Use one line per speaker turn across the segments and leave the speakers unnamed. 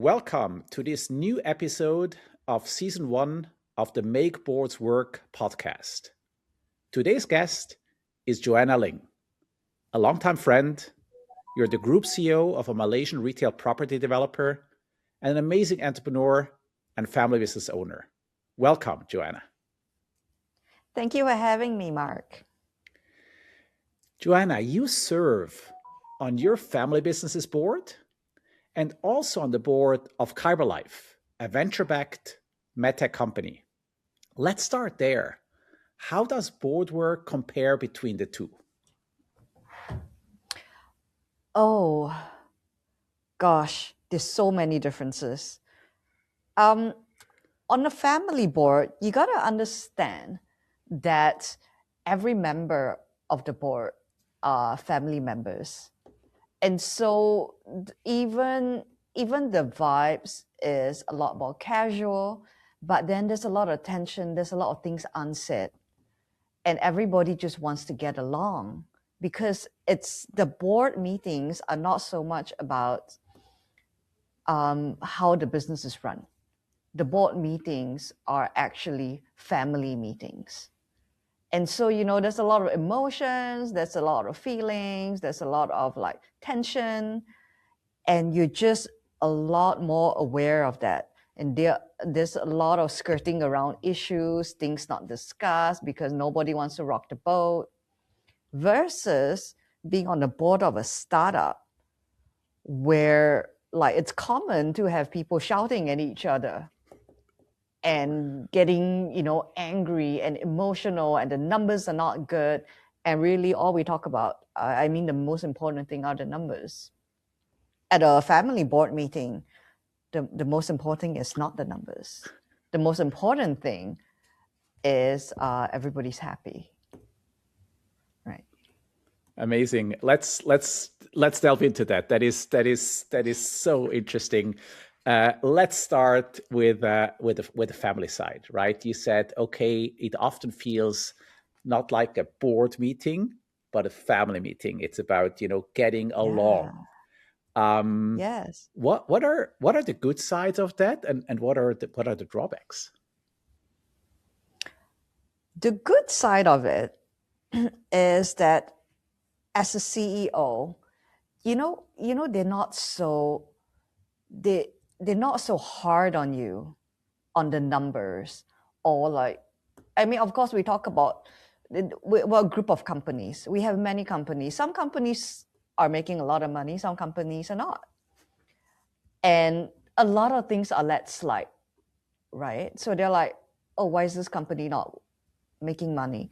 Welcome to this new episode of Season 1 of the Make Boards Work podcast. Today's guest is Joanna Ling, a longtime friend. You're the group CEO of a Malaysian retail property developer and an amazing entrepreneur and family business owner. Welcome, Joanna.
Thank you for having me, Mark.
Joanna, you serve on your family businesses board and also on the board of Kyberlife, a venture-backed medtech company. Let's start there. How does board work compare between the two?
Oh, gosh, there's so many differences. On the family board, you got to understand that every member of the board are family members. And so even the vibes is a lot more casual, but then there's a lot of tension, there's a lot of things unsaid. And everybody just wants to get along because it's the board meetings are not so much about how the business is run. The board meetings are actually family meetings. And so, there's a lot of emotions, there's a lot of feelings, there's a lot of like tension, and you're just a lot more aware of that. And there's a lot of skirting around issues, things not discussed because nobody wants to rock the boat, versus being on the board of a startup where like it's common to have people shouting at each other and getting, angry and emotional, and the numbers are not good. And really all we talk about, the most important thing are the numbers. At a family board meeting, the most important thing is not the numbers. The most important thing is everybody's happy. Right.
Amazing. Let's delve into that. That is so interesting. Let's start with the family side, right? You said, okay, it often feels not like a board meeting, but a family meeting. It's about getting along.
Yes.
What are the good sides of that, and what are the drawbacks?
The good side of it is that as a CEO, they're not so they're not so hard on you on the numbers, or like, of course we talk about we're a group of companies. We have many companies. Some companies are making a lot of money, some companies are not. And a lot of things are let slide, right? So they're like, oh, why is this company not making money?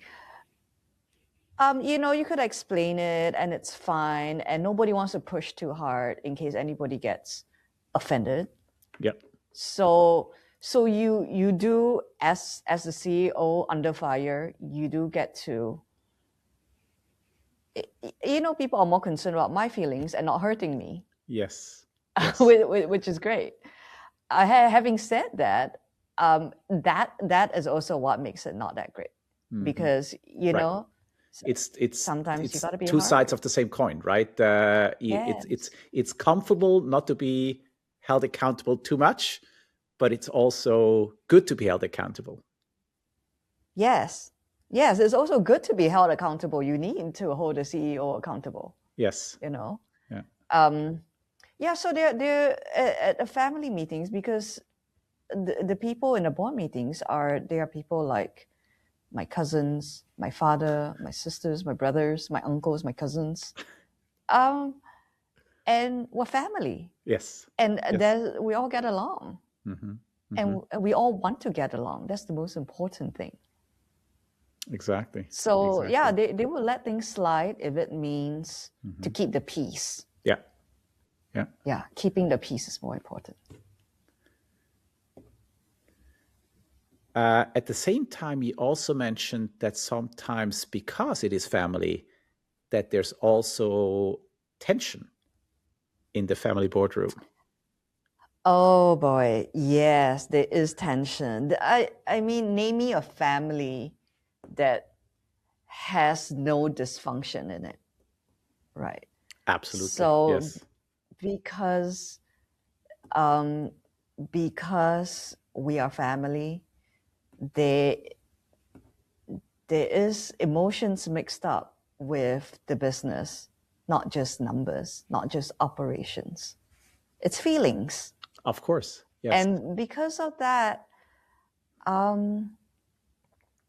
You could explain it and it's fine, and nobody wants to push too hard in case anybody gets offended.
Yep.
So you do, as the CEO under fire, you do get to, people are more concerned about my feelings and not hurting me.
Yes.
Which is great. Having said that, that is also what makes it not that great, because
it's
sometimes you got to be
two
hard.
sides of the same coin, right?
Yes.
It's comfortable not to be held accountable too much, but it's also good to be held accountable.
Yes, it's also good to be held accountable. You need to hold the CEO accountable.
Yes.
Yeah. So they're at family meetings, because the people in the board meetings are people like my cousins, my father, my sisters, my brothers, my uncles, my cousins, and we're family.
Yes.
And we all get along, and we all want to get along. That's the most important thing.
Exactly.
So yeah, they will let things slide if it means to keep the peace. Yeah, keeping the peace is more important.
At the same time, you also mentioned that sometimes, because it is family, that there's also tension in the family boardroom.
Oh boy, yes, there is tension. Name me a family that has no dysfunction in it, right?
Absolutely.
So
yes.
because because we are family, there is emotions mixed up with the business, not just numbers, not just operations. It's feelings.
Of course, yes.
And because of that,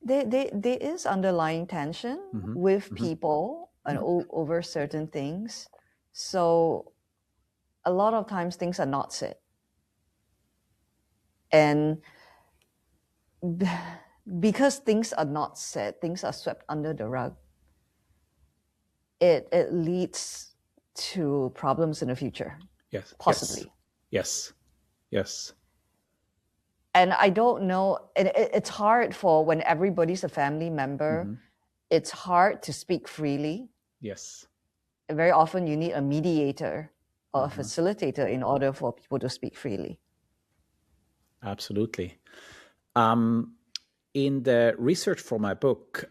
there is underlying tension with people and over certain things. So a lot of times things are not said. And because things are not said, things are swept under the rug, it leads to problems in the future.
Yes.
Possibly.
Yes. Yes.
And I don't know, it's hard for when everybody's a family member, it's hard to speak freely.
Yes.
And very often you need a mediator or a facilitator in order for people to speak freely.
Absolutely. In the research for my book,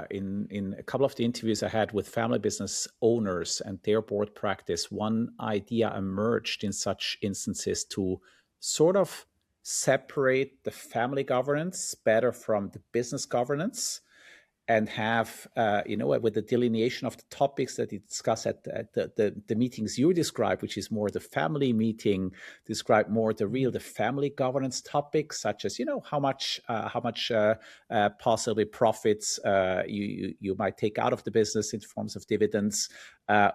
in a couple of the interviews I had with family business owners and their board practice, one idea emerged in such instances to sort of separate the family governance better from the business governance, and have, with the delineation of the topics that you discuss at the meetings you describe, which is more the family meeting, describe more the family governance topics, such as, how much possibly profits you might take out of the business in forms of dividends,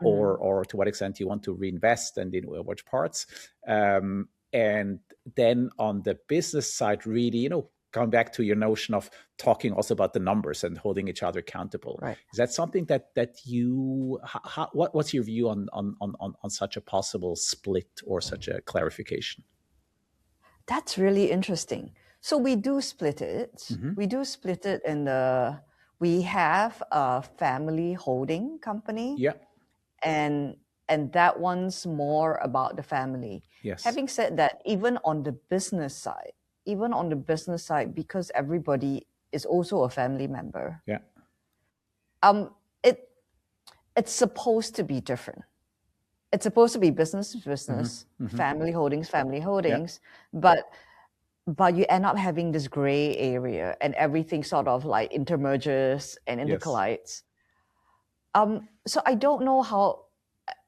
or to what extent you want to reinvest and in which parts. And then on the business side, really, going back to your notion of talking also about the numbers and holding each other accountable.
Right.
Is that something that you, what's your view on such a possible split or such a clarification?
That's really interesting. So we do split it. We do split it we have a family holding company.
Yeah.
And that one's more about the family.
Yes.
Having said that, even on the business side, because everybody is also a family member.
Yeah.
It's supposed to be different. It's supposed to be business to business, family holdings, but you end up having this gray area and everything sort of like intermerges and intercollides. So I don't know how.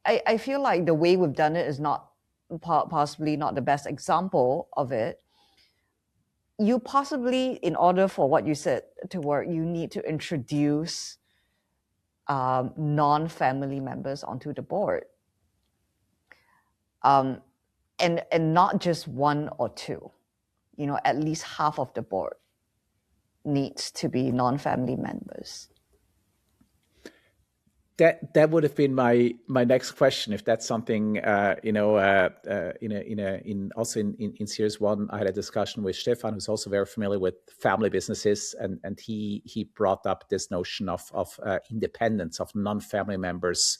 I feel like the way we've done it is not possibly not the best example of it. You possibly, in order for what you said to work, you need to introduce non-family members onto the board, and not just one or two. At least half of the board needs to be non-family members.
That would have been my next question, if that's something in series one. I had a discussion with Stefan, who's also very familiar with family businesses, and he brought up this notion of independence of non-family members,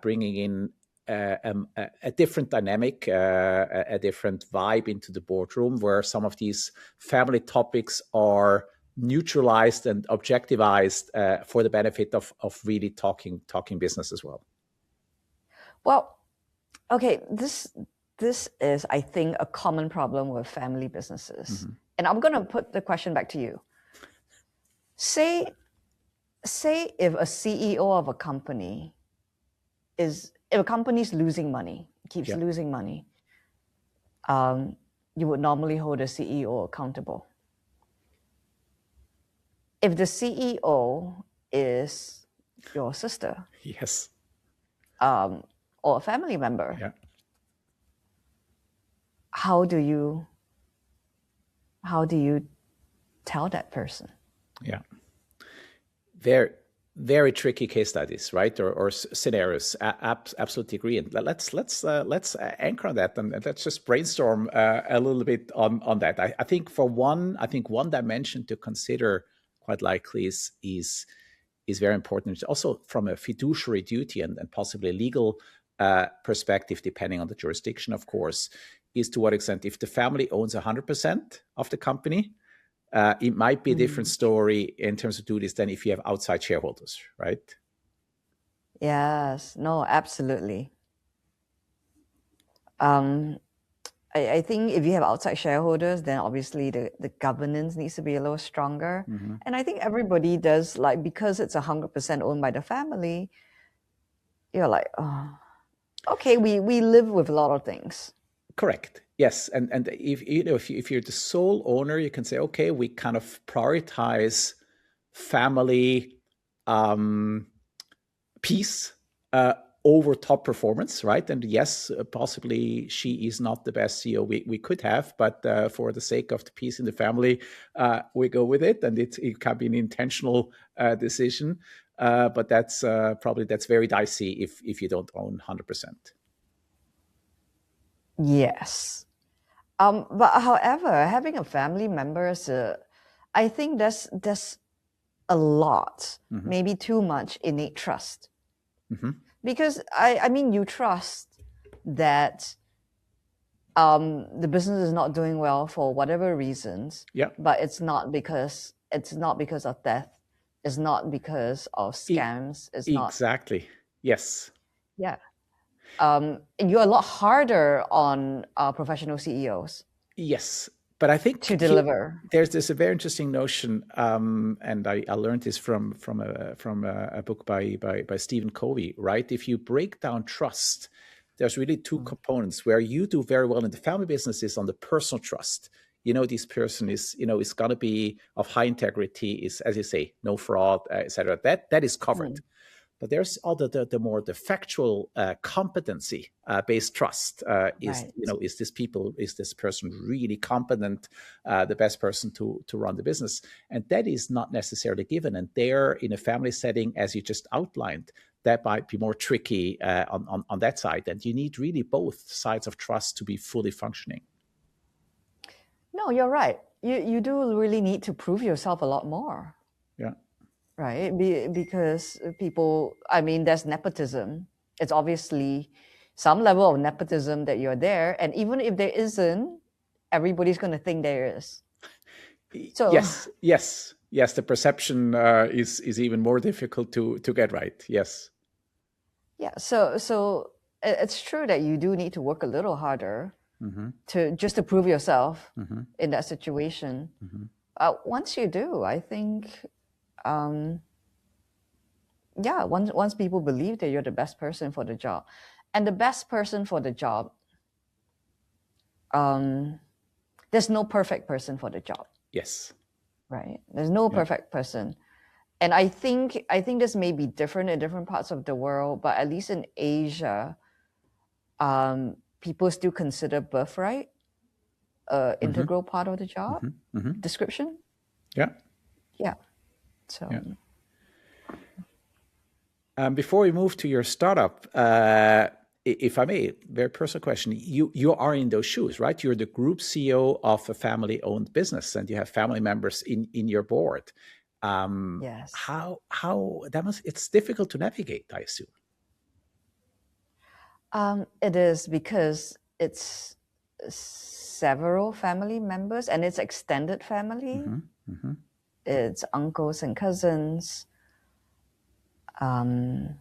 bringing in a different dynamic, a different vibe into the boardroom, where some of these family topics are neutralized and objectivized for the benefit of really talking business as well.
Well, okay, this is, I think, a common problem with family businesses. And I'm going to put the question back to you. Say if a CEO of a company if a company is losing money, keeps losing money, you would normally hold a CEO accountable. If the CEO is your sister,
yes,
or a family member, how do you tell that person?
Yeah, very, very tricky case studies, right? Or scenarios. Absolutely agree. And let's anchor on that, and let's just brainstorm a little bit on that. I think one dimension to consider quite likely is very important. Also from a fiduciary duty and possibly a legal perspective, depending on the jurisdiction, of course, is to what extent, if the family owns 100% of the company, it might be a different story in terms of duties than if you have outside shareholders, right?
Yes, no, absolutely. I think if you have outside shareholders, then obviously the governance needs to be a little stronger.
Mm-hmm.
And I think everybody does, like, because it's 100% owned by the family, you're like, oh, okay, we live with a lot of things.
Correct. Yes, and if you know if you're the sole owner, you can say, okay, we kind of prioritize family peace over top performance, right? And yes, possibly she is not the best CEO we could have, but for the sake of the peace in the family, we go with it, and it can be an intentional decision. But that's probably that's very dicey if you don't own 100%.
Yes. But however, having a family member is I think there's a lot,
Mm-hmm.
maybe too much innate trust.
Mm-hmm.
Because I mean, you trust that the business is not doing well for whatever reasons,
Yeah.
but it's not because of death, it's not because of scams, it's not.
Exactly. Yes.
Yeah. You're a lot harder on professional CEOs.
Yes, but I think
to deliver.
there's this a very interesting notion, and I learned this from a book by Stephen Covey. Right, if you break down trust, there's really two components. Where you do very well in the family business is on the personal trust. You know, this person is going to be of high integrity, is, as you say, no fraud, etc. That is covered. But there's other the factual competency based trust is
Right.
is this person really competent, the best person to run the business, and that is not necessarily given. And there, in a family setting, as you just outlined, that might be more tricky on that side. And you need really both sides of trust to be fully functioning.
No, you're right. You do really need to prove yourself a lot more.
Yeah.
Right? Because people, I mean, there's nepotism. It's obviously some level of nepotism that you're there. And even if there isn't, everybody's going to think there is. So,
yes. The perception is even more difficult to get right. Yes.
yeah. So it's true that you do need to work a little harder to prove yourself in that situation. Once you do, I think, once people believe that you're the best person for the job, and the best person for the job, there's no perfect person for the job.
Yes.
Right. There's no perfect person. And I think this may be different in different parts of the world, but at least in Asia, people still consider birthright an integral part of the job description.
Yeah.
Yeah. So.
Before we move to your startup, if I may, very personal question. You are in those shoes, right? You're the group CEO of a family-owned business, and you have family members in your board.
Yes.
How that must, it's difficult to navigate, I assume.
It is, because it's several family members, and it's extended family. It's uncles and cousins. And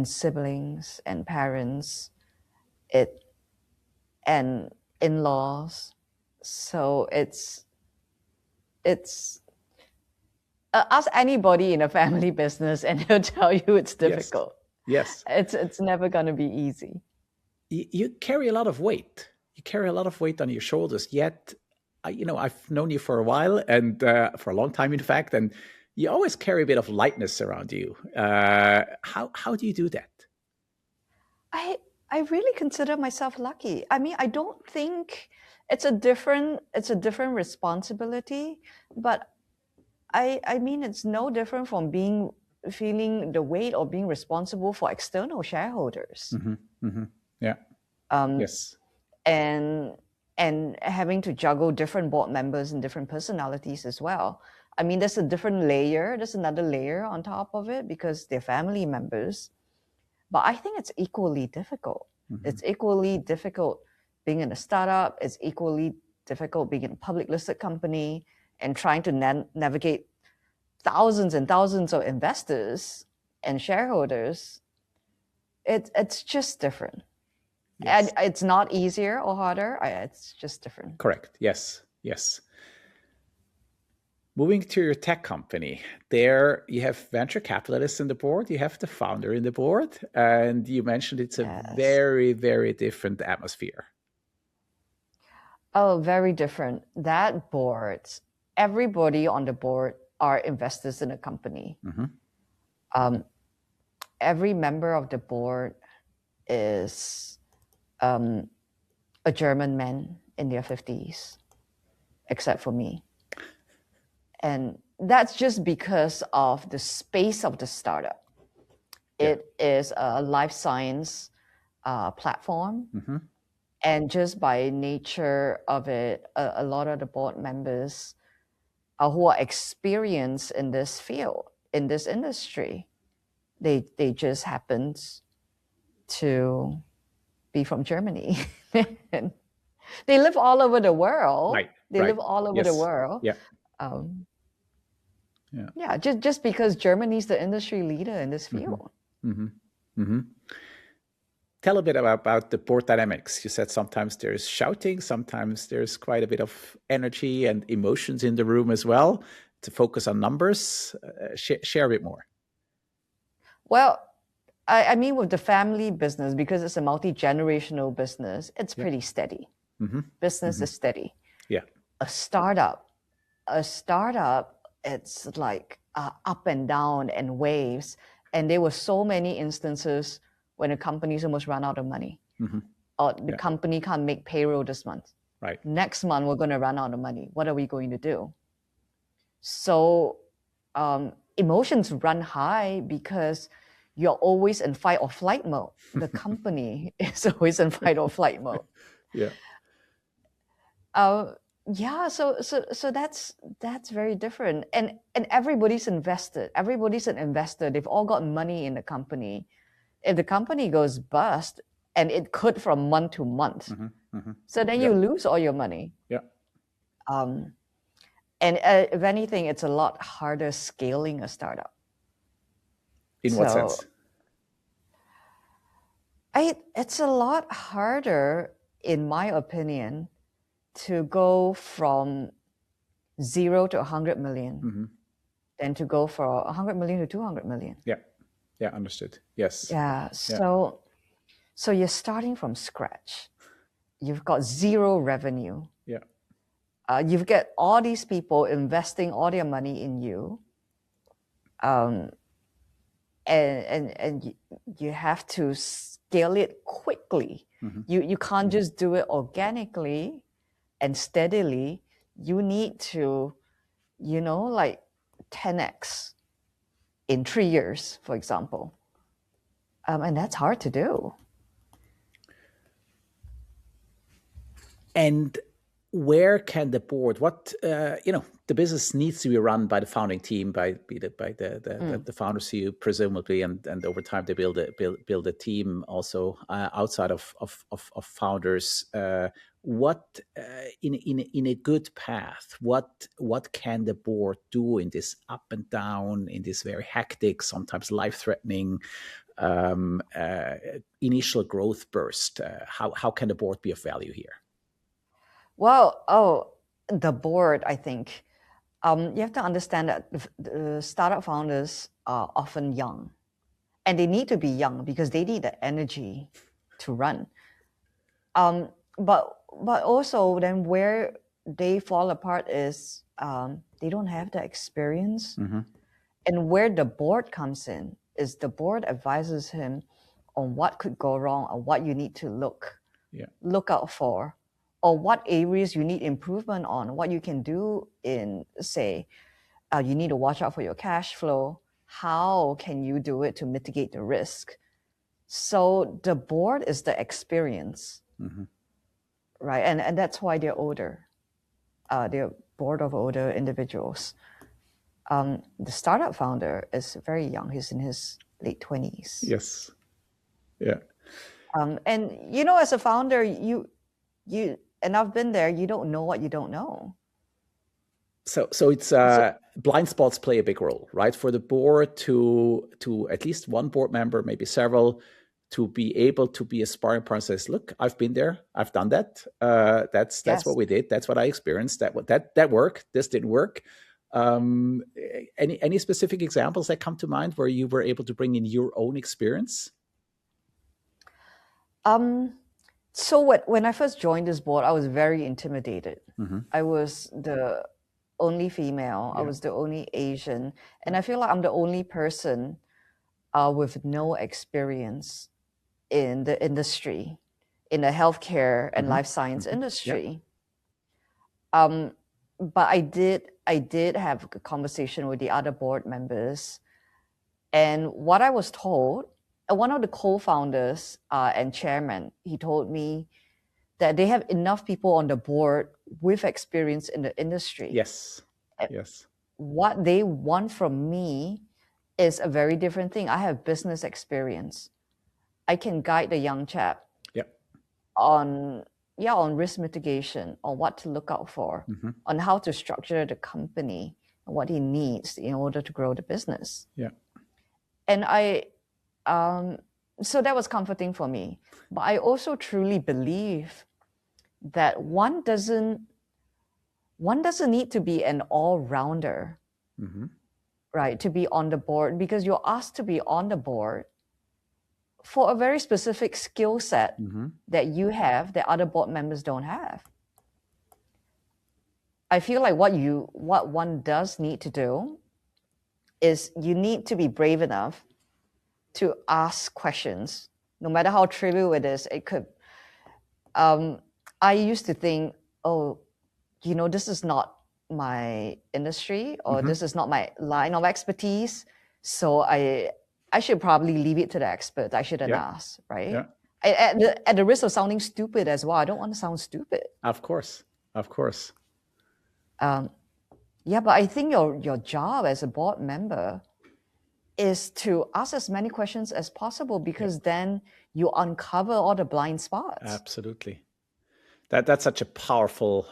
siblings and parents, and in-laws. So it's ask anybody in a family business and they'll tell you it's difficult.
Yes.
It's never going to be easy.
You carry a lot of weight. You carry a lot of weight on your shoulders. Yet, I've known you for a while, and for a long time, in fact, and you always carry a bit of lightness around you. How do you do that?
I really consider myself lucky. I mean, I don't think it's a different responsibility, but I mean, it's no different from feeling the weight of being responsible for external shareholders.
Yeah. Yes.
And having to juggle different board members and different personalities as well. I mean, there's a different layer. There's another layer on top of it because they're family members. But I think it's equally difficult. It's equally difficult being in a startup. It's equally difficult being in a public listed company and trying to navigate thousands and thousands of investors and shareholders. It's just different. And it's not easier or harder. It's just different.
Correct. Yes. Moving to your tech company, there you have venture capitalists in the board, you have the founder in the board, and you mentioned it's a very, very different atmosphere.
Oh, very different. That board, everybody on the board are investors in the company. Every member of the board is a German man in their 50s, except for me. And that's just because of the space of the startup. It is a life science platform. And just by nature of it, a lot of the board members who are experienced in this field, in this industry, they just happen to be from Germany. They live all over the world. They live all over the world. Just because Germany is the industry leader in this field.
Tell a bit about the board dynamics. You said sometimes there's shouting, sometimes there's quite a bit of energy and emotions in the room as well, to focus on numbers. Share a bit more.
Well, I mean, with the family business, because it's a multi-generational business, it's pretty steady. Business is steady. A startup, it's like up and down and waves. And there were so many instances when a company's almost run out of money. Or the company can't make payroll this month. Next month, we're going to run out of money. What are we going to do? So emotions run high because you're always in fight or flight mode. The company is always in fight or flight mode. So that's very different. And everybody's invested. Everybody's an investor. They've all got money in the company. If the company goes bust, and it could from month to month, so then you lose all your money. And if anything, it's a lot harder scaling a startup.
In what sense?
It's a lot harder, in my opinion, to go from 0 to 100 million than to go from 100 million to 200 million.
Yeah, understood. Yes.
So you're starting from scratch. You've got zero revenue. You've got all these people investing all their money in you. And you have to scale it quickly. You can't just do it organically and steadily. You need to, 10x in 3 years, for example. And that's hard to do.
And where can the board, the business needs to be run by the founding team, by the founders who presumably, and over time they build a team also outside of founders. What in a good path? What can the board do in this up and down, in this very hectic, sometimes life-threatening initial growth burst? How can the board be of value here?
Well, the board, I think, you have to understand that the startup founders are often young, and they need to be young because they need the energy to run. But also then where they fall apart is they don't have the experience. And where the board comes in is the board advises him on what could go wrong or what you need to look out for, or what areas you need improvement on, what you can do in, say, you need to watch out for your cash flow. How can you do it to mitigate the risk? So the board is the experience, right? And that's why they're older. They're board of older individuals. The startup founder is very young. He's in his late 20s.
Yes. Yeah.
And as a founder, you and I've been there, you don't know what you don't know.
So it's blind spots play a big role, right? For the board to at least one board member, maybe several, to be able to be a sparring partner says, look, I've been there, I've done that. That's
Yes.
what we did. That's what I experienced. That worked. This didn't work. Any specific examples that come to mind where you were able to bring in your own experience?
So when I first joined this board, I was very intimidated. I was the only female. I was the only Asian, and I feel like I'm the only person with no experience in the industry, in the healthcare and life science industry. But I did have a conversation with the other board members, and what I was told, one of the co-founders and chairman, he told me that they have enough people on the board with experience in the industry.
Yes.
What they want from me is a very different thing. I have business experience. I can guide the young chap on risk mitigation, on what to look out for, on how to structure the company, and what he needs in order to grow the business. And so that was comforting for me. But I also truly believe that one doesn't need to be an all-rounder, right, to be on the board, because you're asked to be on the board for a very specific skill set that you have that other board members don't have. I feel like what one does need to do is you need to be brave enough to ask questions, no matter how trivial it is. It could. I used to think, this is not my industry, or this is not my line of expertise, so I should probably leave it to the expert. I shouldn't ask, right? At the risk of sounding stupid as well. I don't want to sound stupid.
Of course.
But I think your job as a board member is to ask as many questions as possible, because then you uncover all the blind spots.
Absolutely. That's such a powerful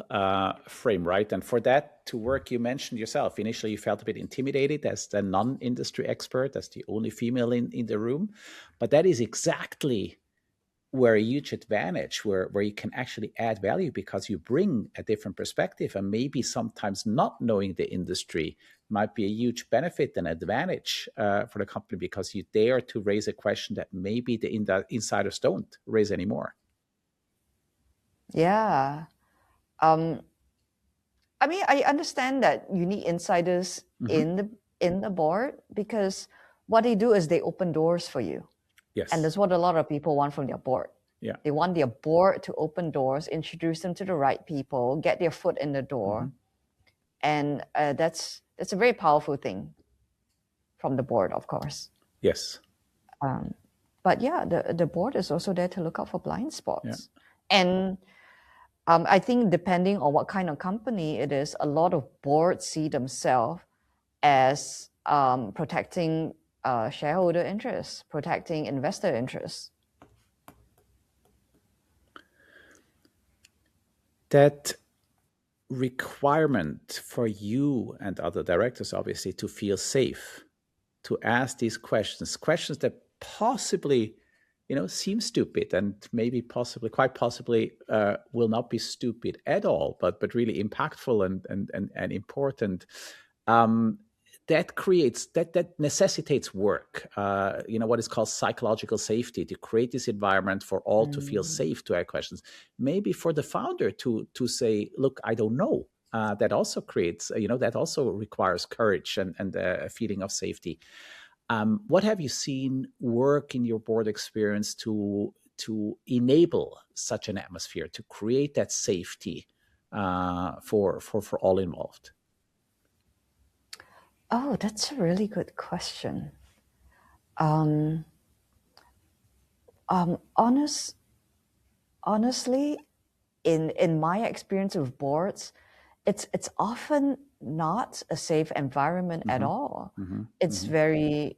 frame, right? And for that to work, you mentioned yourself, initially you felt a bit intimidated as the non-industry expert, as the only female in the room. But that is exactly where a huge advantage, where you can actually add value, because you bring a different perspective, and maybe sometimes not knowing the industry might be a huge benefit and advantage for the company, because you dare to raise a question that maybe the insiders don't raise anymore.
Yeah. I understand that you need insiders in the board, because what they do is they open doors for you.
Yes.
And that's what a lot of people want from their board. They want their board to open doors, introduce them to the right people, get their foot in the door. And that's a very powerful thing from the board, of course.
Yes.
But the board is also there to look out for blind spots. And I think depending on what kind of company it is, a lot of boards see themselves as protecting shareholder interests, protecting investor interests.
That requirement for you and other directors, obviously, to feel safe, to ask these questions that possibly, seem stupid, and maybe quite possibly will not be stupid at all, but really impactful and important. That necessitates work, what is called psychological safety, to create this environment for all to feel safe to ask questions. Maybe for the founder to say, look, I don't know. That also creates, that also requires courage and a feeling of safety. What have you seen work in your board experience to enable such an atmosphere, to create that safety for all involved?
Oh, that's a really good question. Honestly, in my experience with boards, it's often not a safe environment at all. It's very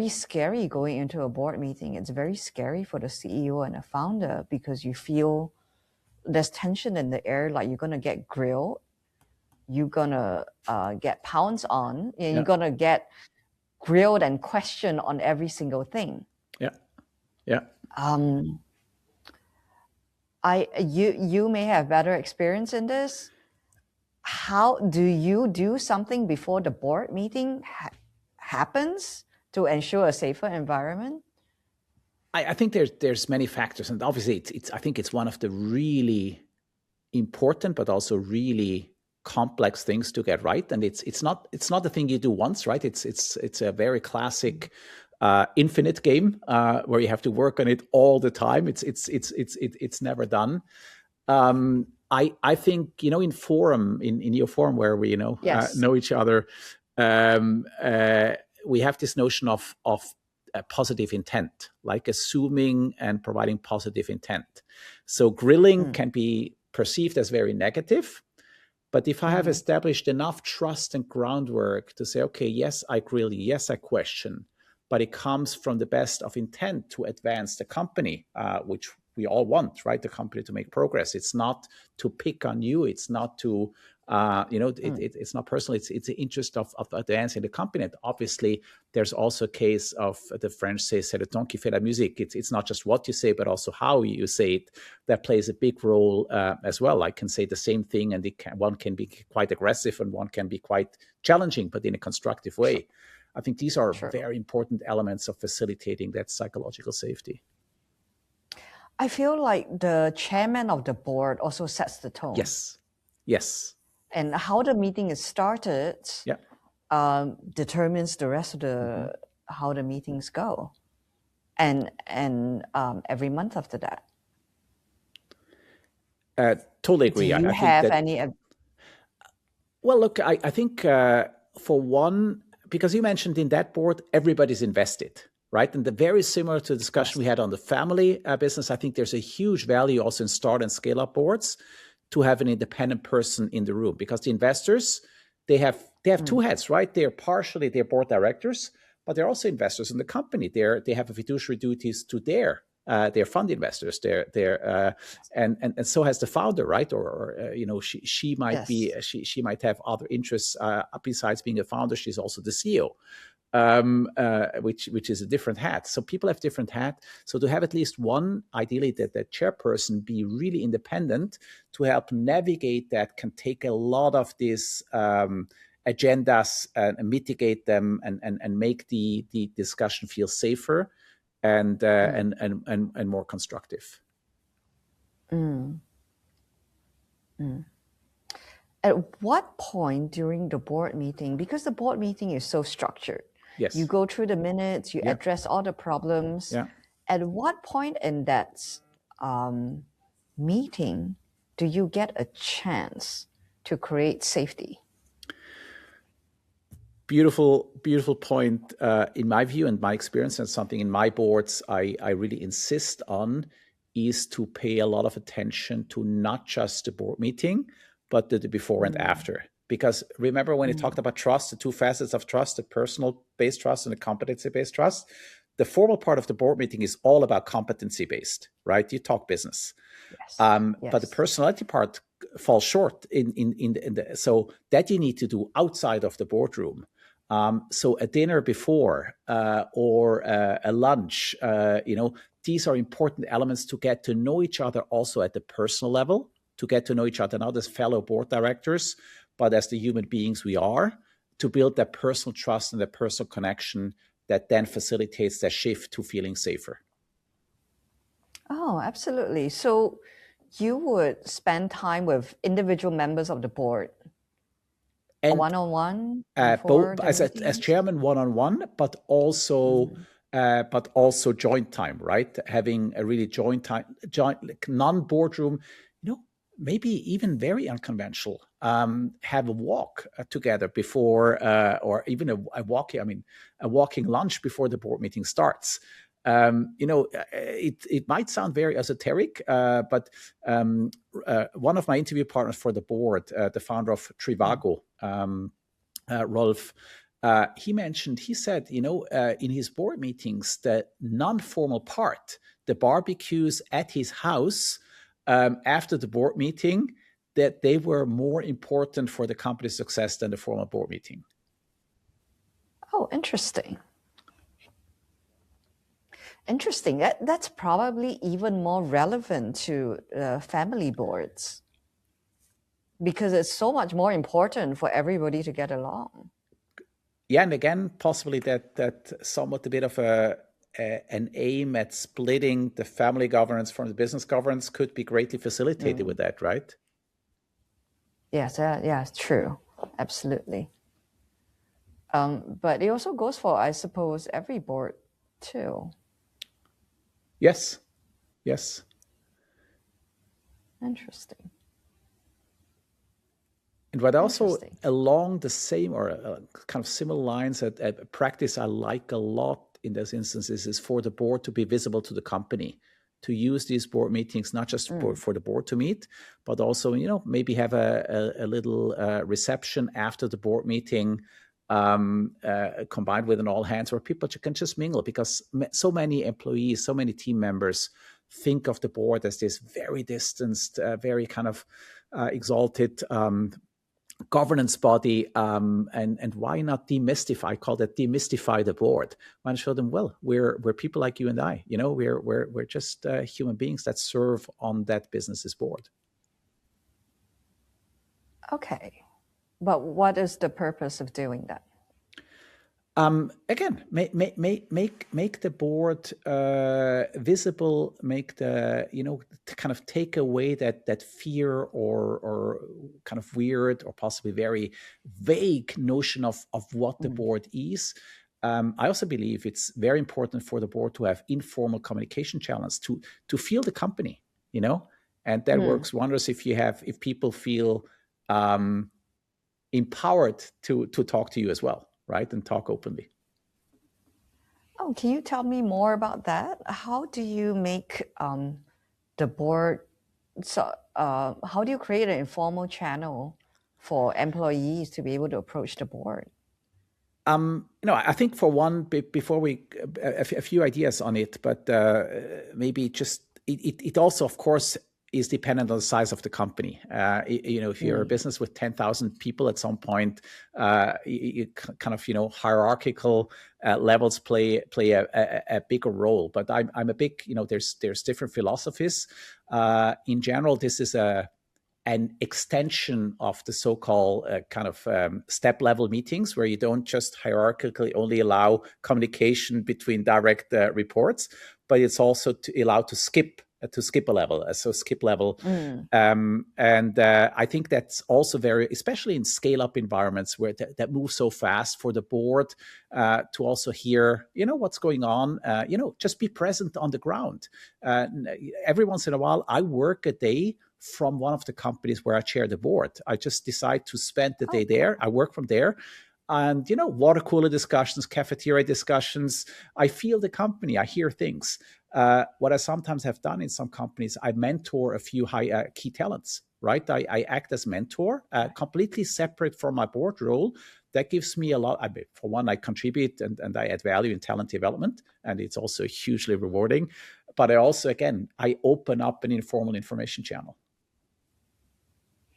scary going into a board meeting. It's very scary for the CEO and the founder, because you feel there's tension in the air, like you're gonna get grilled, you're gonna get pounced on, and you're gonna get grilled and questioned on every single thing.
Yeah.
Um, you may have better experience in this. How do you do something before the board meeting happens to ensure a safer environment?
I think there's many factors, and obviously it's I think it's one of the really important but also really complex things to get right. And it's not the thing you do once, right? It's a very classic infinite game where you have to work on it all the time. It's never done. I think, in your forum where we
Yes.
know each other, um, uh, we have this notion of positive intent, like assuming and providing positive intent. So grilling
Mm.
can be perceived as very negative, but if I have
Mm-hmm.
established enough trust and groundwork to say, okay, yes, I grill you, yes, I question, but it comes from the best of intent to advance the company, which we all want, right? The company to make progress. It's not to pick on you. It's not to, it's not personal. It's the interest of advancing the company. And obviously, there's also a case of the French say, c'est le ton qui fait la musique. It's not just what you say, but also how you say it that plays a big role as well. I can say the same thing, and one can be quite aggressive and one can be quite challenging, but in a constructive way. I think these are
True.
very important elements of facilitating that psychological safety.
I feel like the chairman of the board also sets the tone.
Yes. Yes.
And how the meeting is started
Yeah.
determines the rest of the how the meetings go, and every month after that.
Totally
Do
agree.
you
I think
have
that.
any?
Well, look, I think for one, because you mentioned in that board, everybody's invested, right? And the very similar to the discussion we had on the family business, I think there's a huge value also in start and scale up boards to have an independent person in the room, because the investors, they have two heads, right? They're board directors, but they're also investors in the company. They have a fiduciary duties to their fund investors, and so has the founder, right? Or she might be
Yes.
she might have other interests besides being a founder. She's also the CEO, which is a different hat. So people have different hats. So to have at least one, ideally that the chairperson be really independent to help navigate that can take a lot of these agendas and mitigate them and make the discussion feel safer and more constructive.
At what point during the board meeting, because the board meeting is so structured,
Yes.
you go through the minutes, you
Yeah.
address all the problems.
Yeah.
At what point in that meeting do you get a chance to create safety?
Beautiful point. In my view and my experience, and something in my boards I really insist on, is to pay a lot of attention to not just the board meeting, but the before and after. Because remember when you talked about trust, the two facets of trust, the personal-based trust and the competency-based trust, the formal part of the board meeting is all about competency-based, right? You talk business.
Yes.
But the personality part falls short so that you need to do outside of the boardroom. So a dinner before or a lunch, these are important elements to get to know each other also at the personal level, to get to know each other not as fellow board directors, but as the human beings we are, to build that personal trust and that personal connection that then facilitates that shift to feeling safer.
Oh, absolutely. So you would spend time with individual members of the board,
And
one-on-one
both
before the
as
meetings?
chairman one-on-one, but also joint time, right? Having a really joint time, like non-boardroom, maybe even very unconventional. Have a walk together before, or even a walking lunch before the board meeting starts. It might sound very esoteric, but one of my interview partners for the board, the founder of Trivago, Rolf, he said, in his board meetings, the non-formal part, the barbecues at his house after the board meeting, that they were more important for the company's success than the formal board meeting.
Oh, interesting. Interesting. That's probably even more relevant to family boards because it's so much more important for everybody to get along.
Yeah, and again, possibly that somewhat a bit of an aim at splitting the family governance from the business governance could be greatly facilitated with that, right?
Yes, yeah, it's true. Absolutely. But it also goes for, I suppose, every board too.
Yes, yes.
Interesting.
And what also
Interesting.
along the same or kind of similar lines at practice I like a lot in those instances is for the board to be visible to the company, to use these board meetings not just for the board to meet, but also maybe have a little reception after the board meeting, combined with an all hands where people can just mingle, because so many employees, so many team members think of the board as this very distanced, very kind of exalted governance body, and why not demystify? I call that demystify the board. Why not show them, well, we're people like you and I. We're just human beings that serve on that business's board.
Okay. But what is the purpose of doing that?
Again, make the board visible. Make the to kind of take away that fear or kind of weird or possibly very vague notion of what the board is. I also believe it's very important for the board to have informal communication channels to feel the company, and that works wonders if people feel empowered to talk to you as well, right, and talk openly.
Oh, can you tell me more about that? How do you make the board? So, how do you create an informal channel for employees to be able to approach the board?
I think for one, before we a few ideas on it, but maybe just it also, of course, is dependent on the size of the company. If you're a business with 10,000 people, at some point, you kind of hierarchical levels play a bigger role. But I'm a big there's different philosophies. In general, this is an extension of the so-called kind of step level meetings, where you don't just hierarchically only allow communication between direct reports, but it's also allowed to skip a level, so skip level. And I think that's also very, especially in scale-up environments where that moves so fast, for the board to also hear, what's going on, just be present on the ground. Every once in a while, I work a day from one of the companies where I chair the board. I just decide to spend the day there. I work from there. And, water cooler discussions, cafeteria discussions. I feel the company. I hear things. What I sometimes have done in some companies, I mentor a few high key talents, right? I act as mentor, completely separate from my board role. That gives me a lot. For one, I contribute and I add value in talent development, and it's also hugely rewarding. But I also, again, I open up an informal information channel.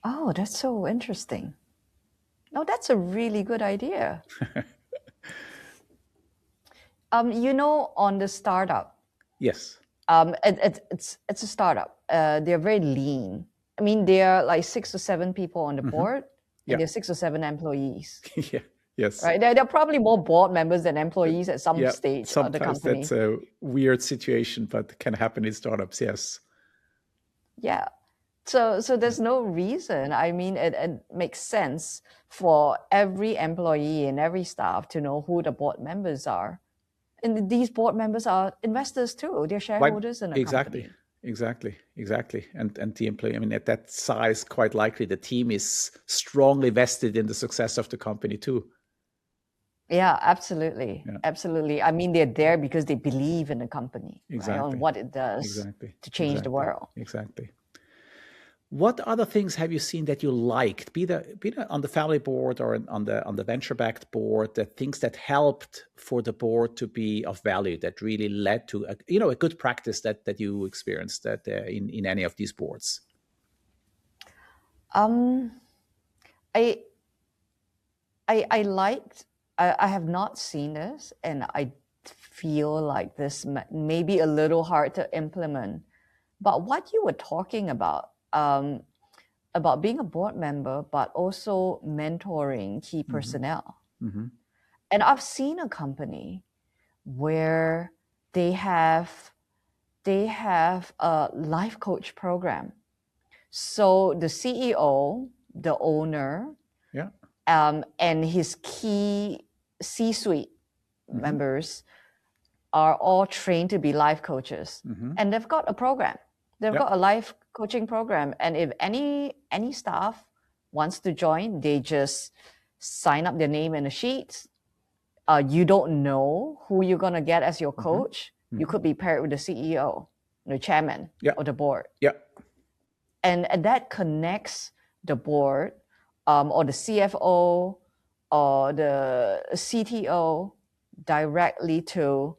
Oh, that's so interesting. No, that's a really good idea. On the startup.
Yes.
It's a startup. They're very lean. I mean, there are like 6 or 7 people on the board, and there are 6 or 7 employees.
Yeah. Yes.
Right. There are probably more board members than employees at some stage of the
Sometimes
company.
that's a weird situation, but can happen in startups. Yes.
Yeah. So there's no reason. I mean, it makes sense for every employee and every staff to know who the board members are. And these board members are investors too. They're shareholders in a company.
Exactly. And the employee, I mean, at that size, quite likely the team is strongly vested in the success of the company too.
Yeah, absolutely.
Yeah.
Absolutely. I mean, they're there because they believe in the company, right? On
Exactly.
what it does to change the world.
Exactly. What other things have you seen that you liked, be that on the family board or on the venture-backed board, that things that helped for the board to be of value, that really led to a good practice that you experienced that in any of these boards?
I liked. I have not seen this, and I feel like this may be a little hard to implement. But what you were talking about being a board member, but also mentoring key personnel.
Mm-hmm.
And I've seen a company where they have a life coach program. So the CEO, the owner,
Yeah.
and his key C-suite members are all trained to be life coaches, and they've got a program. They've got a life coaching program, and if any staff wants to join, they just sign up their name in a sheet. You don't know who you're gonna get as your coach. You could be paired with the CEO, the chairman, or the board.
Yeah.
And that connects the board, or the CFO, or the CTO directly to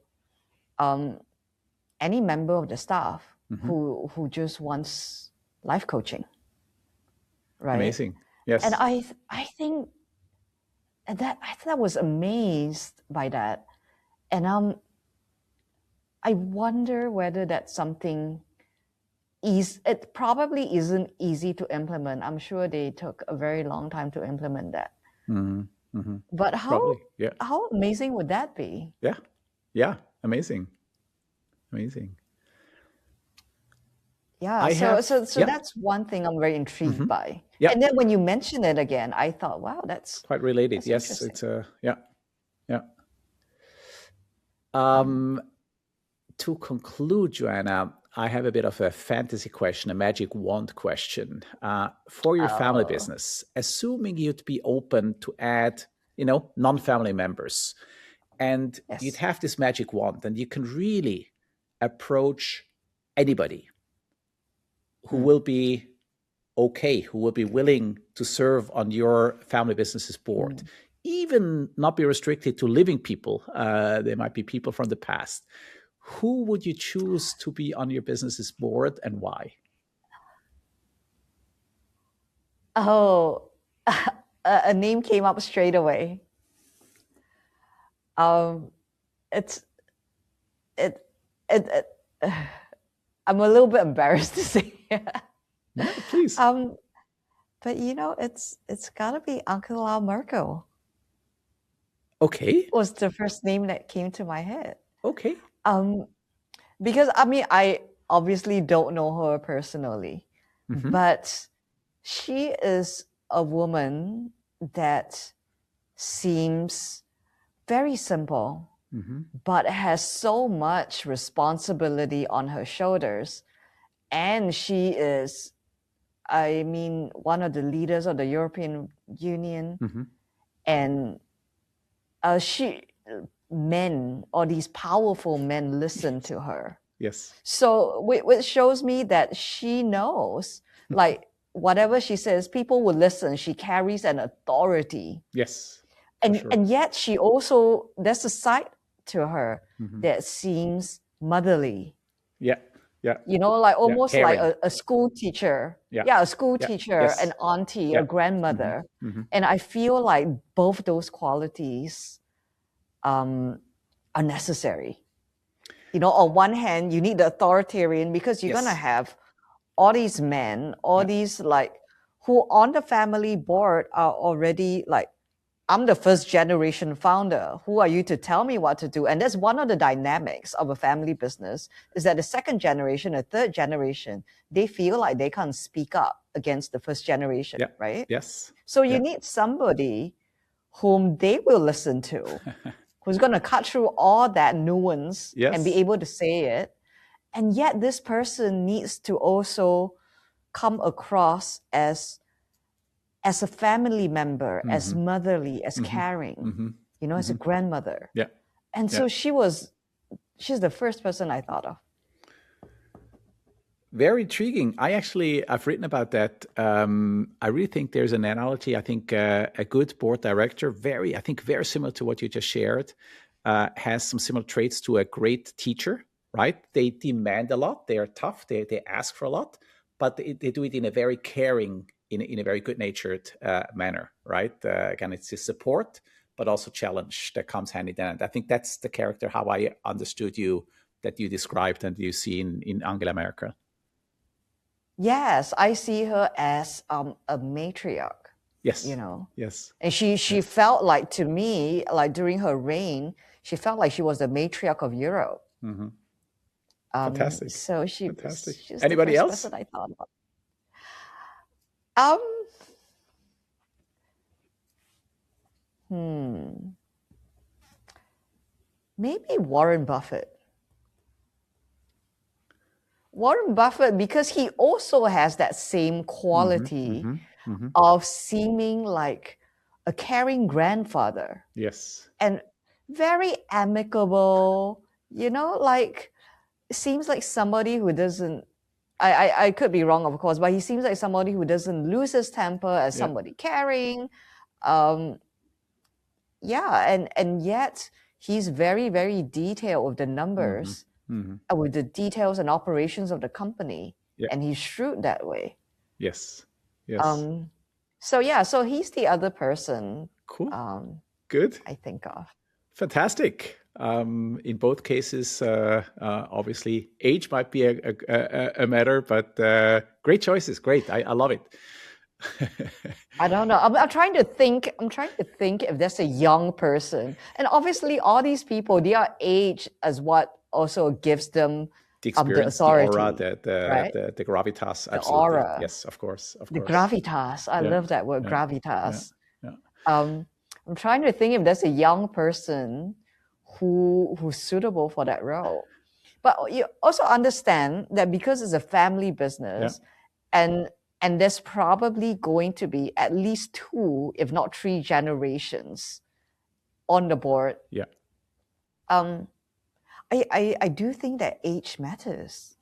any member of the staff who just wants life coaching, right?
Amazing. Yes.
And I think that was amazed by that, and I wonder whether that's something it probably isn't easy to implement. I'm sure they took a very long time to implement that. But how amazing would that be?
Yeah. Amazing.
Yeah, so that's one thing I'm very intrigued by. And then when you mention it again, I thought, wow, that's
quite related. Yes, it's yeah. To conclude, Joanna, I have a bit of a fantasy question, a magic wand question. For your family business, assuming you'd be open to add, non-family members, and you'd have this magic wand, and you can really approach anybody who will be okay, who will be willing to serve on your family business's board, even not be restricted to living people. There might be people from the past. Who would you choose to be on your business's board, and why?
Oh, a name came up straight away. It's I'm a little bit embarrassed to say.
No, please.
But it's gotta be Angela Merkel.
Okay.
Was the first name that came to my head.
Okay.
Because I obviously don't know her personally, but she is a woman that seems very simple, but has so much responsibility on her shoulders. And she is, one of the leaders of the European Union. And all these powerful men listen to her.
Yes.
So which shows me that she knows, like, whatever she says, people will listen. She carries an authority.
Yes.
And yet she also, there's a side to her that seems motherly.
Yeah.
Like almost like a school teacher.
Yeah.
A school teacher, an auntie, a grandmother. And I feel like both those qualities are necessary. On one hand, you need the authoritarian because you're going to have all these men, these who on the family board are already like, I'm the first generation founder. Who are you to tell me what to do? And that's one of the dynamics of a family business, is that the second generation, the third generation, they feel like they can't speak up against the first generation, right?
Yes.
So you need somebody whom they will listen to, who's going to cut through all that nuance and be able to say it. And yet this person needs to also come across as a family member, as motherly, as caring, as a grandmother.
Yeah.
And so she's the first person I thought of.
Very intriguing. I've written about that. I really think there's an analogy. I think a good board director, very similar to what you just shared, has some similar traits to a great teacher, right? They demand a lot. They are tough. They ask for a lot, but they do it in a very caring, in a very good-natured manner, right? Again, it's the support, but also challenge that comes hand in hand. I think that's the character how I understood you, that you described and you see in Angela Merkel.
Yes, I see her as a matriarch.
Yes.
You know.
Yes.
And she felt like, to me, like during her reign, she felt like she was the matriarch of Europe.
Mm-hmm. Fantastic.
So she's
Anybody
the first
else?
person I thought about. Maybe Warren Buffett. Warren Buffett, because he also has that same quality of seeming like a caring grandfather.
Yes.
And very amicable, you know, like seems like somebody who doesn't, I could be wrong, of course, but he seems like somebody who doesn't lose his temper as somebody caring. And yet he's very, very detailed with the numbers, with the details and operations of the company.
Yeah.
And he's shrewd that way.
Yes. Yes.
So he's the other person.
Cool. Good.
I think of.
Fantastic. In both cases, obviously, age might be a matter, but great choices. Great. I love it.
I don't know. I'm trying to think. If there's a young person, and obviously, all these people, their age is what also gives them
the experience,
the authority,
the aura,
right?
the gravitas.
The
Absolutely.
aura.
Yes, of course.
The gravitas. I love that word, gravitas.
Yeah.
I'm trying to think if there's a young person who's suitable for that role. But you also understand that because it's a family business, and there's probably going to be at least 2, if not 3 generations on the board.
Yeah.
I do think that age matters.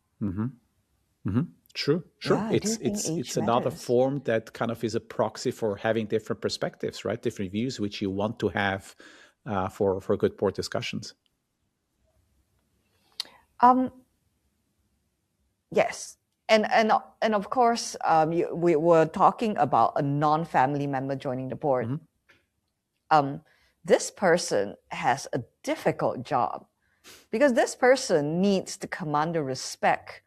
True.
Yeah,
it's another form that kind of is a proxy for having different perspectives, right? Different views, which you want to have for good board discussions.
Yes. And of course, we were talking about a non-family member joining the board. This person has a difficult job because this person needs to command the respect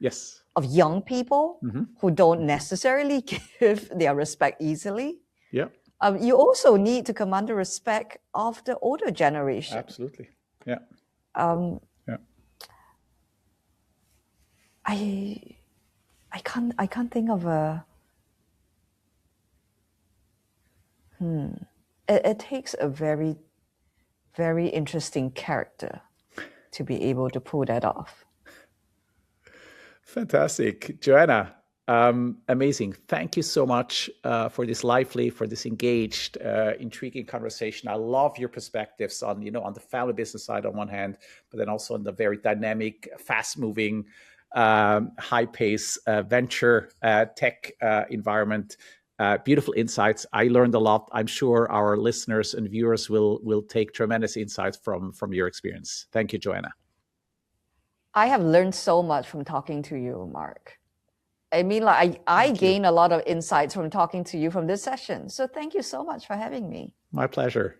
of young people who don't necessarily give their respect easily.
Yeah.
You also need to command the respect of the older generation.
Absolutely. Yeah.
I can't think of a. It takes a very, very interesting character to be able to pull that off.
Fantastic, Joanna. Amazing. Thank you so much for this lively, for this engaged, intriguing conversation. I love your perspectives on the family business side on one hand, but then also on the very dynamic, fast-moving, high-pace venture tech environment. Beautiful insights. I learned a lot. I'm sure our listeners and viewers will take tremendous insights from your experience. Thank you, Joanna.
I have learned so much from talking to you, Mark. I mean, like I gained a lot of insights from talking to you from this session. So thank you so much for having me.
My pleasure.